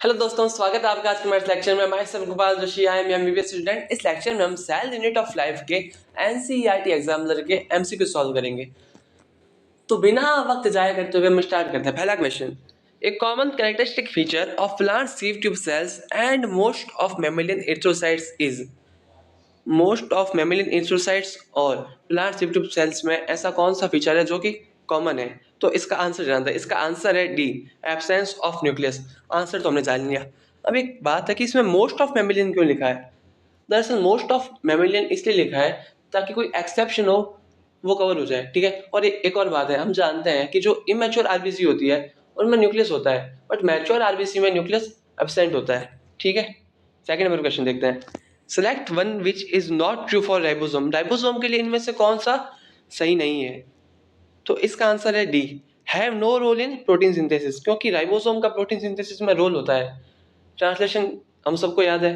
Hello दोस्तों, स्वागत है आपका आज के हमारे लेक्चर में। मैं सब Gopal Joshi, I am MBBS student. इस लेक्चर में हम सेल यूनिट ऑफ लाइफ के एनसीईआरटी एग्जामिनर के एमसीक्यू सॉल्व करेंगे। तो बिना वक्त जाया करते हुए हम स्टार्ट करते हैं। पहला question, A common characteristic feature of plant sieve tube cells and most of mammalian erythrocytes is. Most of mammalian erythrocytes और प्लांट सीव ट्यूब सेल्स में ऐसा कौन सा फीचर है जो कि कॉमन है? तो इसका आंसर जानते हैं। इसका आंसर है D, absence of nucleus. Answer तो हमने जान लिया। अब एक बात है कि इसमें मोस्ट ऑफ मैमेलियन क्यों लिखा है? दरअसल मोस्ट ऑफ मैमेलियन इसलिए लिखा है ताकि कोई एक्सेप्शन हो वो कवर हो जाए, ठीक है। और एक और बात है, हम जानते हैं कि जो इमेच्योर आरबीसी होती है उनमें न्यूक्लियस होता है, बट मैच्योर आरबीसी में न्यूक्लियस एब्सेंट होता है, ठीक है। सेकंड नंबर क्वेश्चन देखते हैं। Select one which is not true for ribosome. Ribosome के लिए इनमें से कौन सा सही नहीं है? तो इसका आंसर है D, have no role in protein synthesis, क्योंकि राइबोसोम का प्रोटीन सिंथेसिस में रोल होता है। ट्रांसलेशन हम सबको याद है,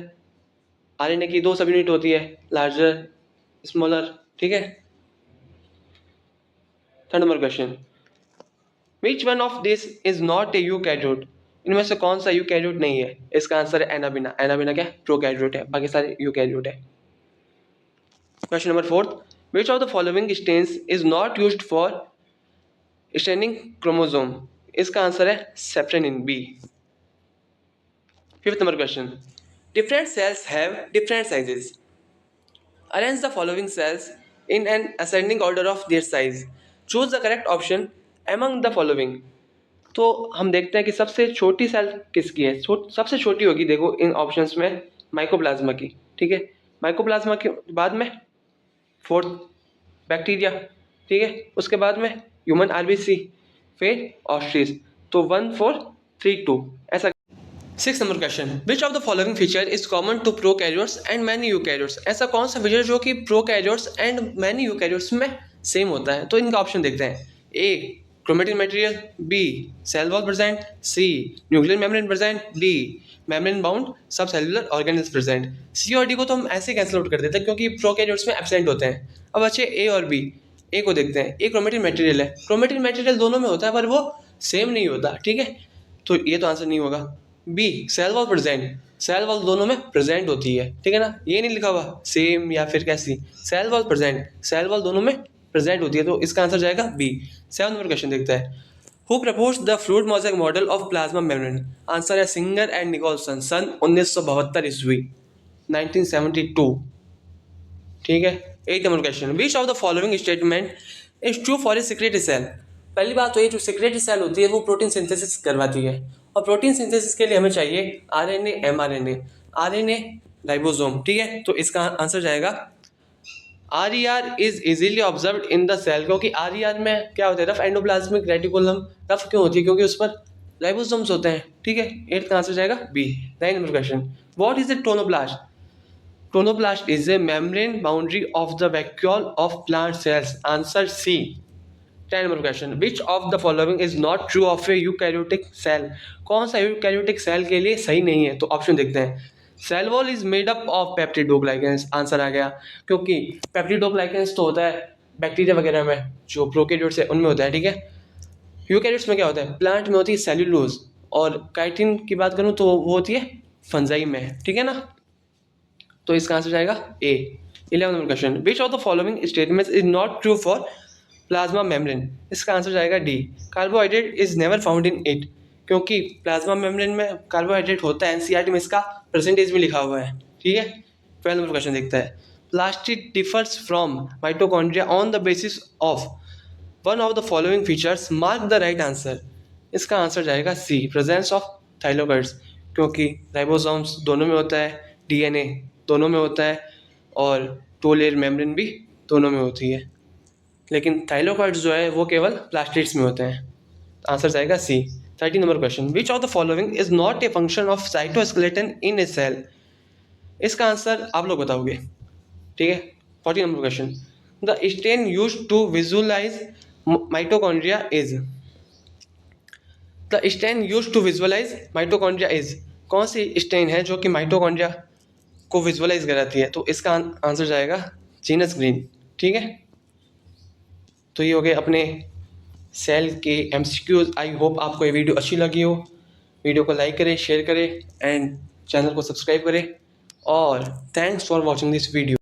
आरएनए की 2 सब यूनिट होती है, लार्जर, स्मॉलर, ठीक है। Third number question, which one of this is not A eukaryote. इनमें से कौन सा यूकैरियोट नहीं है? इसका आंसर है एनाबिना। एनाबिना क्या है? प्रोकैरियोट है, बाकी सारे यूकैरियोट है। Question number fourth, which of the following stains is not used for standing chromosome. इसका आंसर है safranin, B. Fifth number question, different cells have different sizes. Arrange the following cells in an ascending order of their size. Choose the correct option among the following. तो हम देखते हैं कि सबसे छोटी cell किसकी है। सबसे छोटी होगी, देखो इन ऑप्शंस में, माइकोप्लाज्मा की, ठीक है। माइकोप्लाज्मा के बाद में फोर्थ बैक्टीरिया, ठीक है। उसके बाद में ह्यूमन आरबीसी, फिर ऑस्ट्रिच। तो 1 4 3 2 ऐसा। Six number question, which of the following feature is common to prokaryotes and many eukaryotes. ऐसा कौन सा फीचर जो कि प्रोकैरियोट्स एंड मैनी यूकैरियोट्स में सेम होता है? तो इनका ऑप्शन देखते हैं। A, chromatin material, B, cell wall present, C, nuclear membrane present, D, membrane bound sub cellular organelles present. C और डी को तो हम ऐसे कैंसिल आउट कर देते हैं क्योंकि प्रोकैरियोट्स में एब्सेंट होते हैं। अब अच्छे ए और बी। ए को देखते हैं। ए क्रोमेटिन मटेरियल है, क्रोमेटिन मटेरियल दोनों में होता है पर वो सेम नहीं होता, ठीक है। तो ये तो आंसर नहीं होगा। B, cell wall present, cell wall दोनों में प्रेजेंट होती है, ठीक है ना। ये नहीं लिखा हुआ सेम या फिर कैसी, cell wall present, cell wall दोनों में प्रेजेंट होती है। तो इसका आंसर जाएगा बी। 7 नंबर क्वेश्चन देखता है। Who propose the fluid mosaic model of plasma membrane. Answer है सिंगर एंड निकोलसन, सन 1972 ईस्वी, 1972, ठीक है। 8 number question, which of the following statement is true for a secretary cell. पहली बात तो ये, जो सेक्रेटरी सेल होती है वो प्रोटीन सिंथेसिस करवाती है, और प्रोटीन सिंथेसिस के लिए हमें चाहिए आरएनए, एमआरएनए। आरएनए राइबोसोम, ठीक है। तो इसका आंसर जाएगा RER is easily observed in the cell, क्योंकि आरईआर में क्या होता है, रफ एंडोप्लाज्मिक रेटिकुलम। रफ क्यों होती है? क्योंकि उस पर राइबोसोम्स होते हैं, ठीक है। 8 का आंसर जाएगा B. 9 number question, what is a tonoplast. Tonoplast is a membrane boundary of the vacuole of plant cells. Answer C. 10 number question, which of the following is not true of a eukaryotic cell. कौन सा eukaryotic cell के लिए सही नहीं है? तो option देखते हैं। Cell wall is made up of peptidoglycans. Answer आ गया, क्योंकि पेप्टिडोग्लाइकेंस तो होता है बैक्टीरिया वगैरह में, जो प्रोकैरियोट्स है उनमें होता है, ठीक है। यूकैरियोट्स में क्या होता है? प्लांट में होती है सेल्यूलोज, और काइटिन की बात करूँ तो वो होती है फंजाई में, ठीक है ना। तो इसका आंसर जाएगा ए। 11 number question, which of the following statements is not true for plasma membrane. इसका आंसर जाएगा D, carbohydrate is never found in it, क्योंकि प्लाज्मा मेम्ब्रेन में कार्बोहाइड्रेट होता है। एनसीईआरटी में इसका परसेंटेज भी लिखा हुआ है, ठीक है। 12 नंबर क्वेश्चन देखता है। Plastid differs from mitochondria on the basis of one of the following features, mark the right answer. इसका आंसर जाएगा सी, प्रेजेंस ऑफ थाइलोकाइड्स, क्योंकि राइबोसोम्स दोनों में होता है, डीएनए दोनों में होता है, और टू लेयर मेम्ब्रेन भी दोनों में होती है, लेकिन थाइलोकाइड्स जो है वो केवल प्लास्टिड्स में होते हैं। आंसर जाएगा C. 13 number question, which of the following is not a function of cytoskeleton in a cell. इसका आंसर आप लोग बताओगे, ठीक है। 14 number question, the stain used to visualise mitochondria is. The stain used to visualise mitochondria is. कौन सी stand है जो कि माइटोकॉन्ड्रिया को विजुअलाइज कराती है? तो इसका आंसर जाएगा जीनस ग्रीन, ठीक है। तो ये हो गए अपने सेल के एमसीक्यूज। आई होप आपको ये वीडियो अच्छी लगी हो। वीडियो को लाइक करें, शेयर करें एंड चैनल को सब्सक्राइब करें। और thanks for watching this video.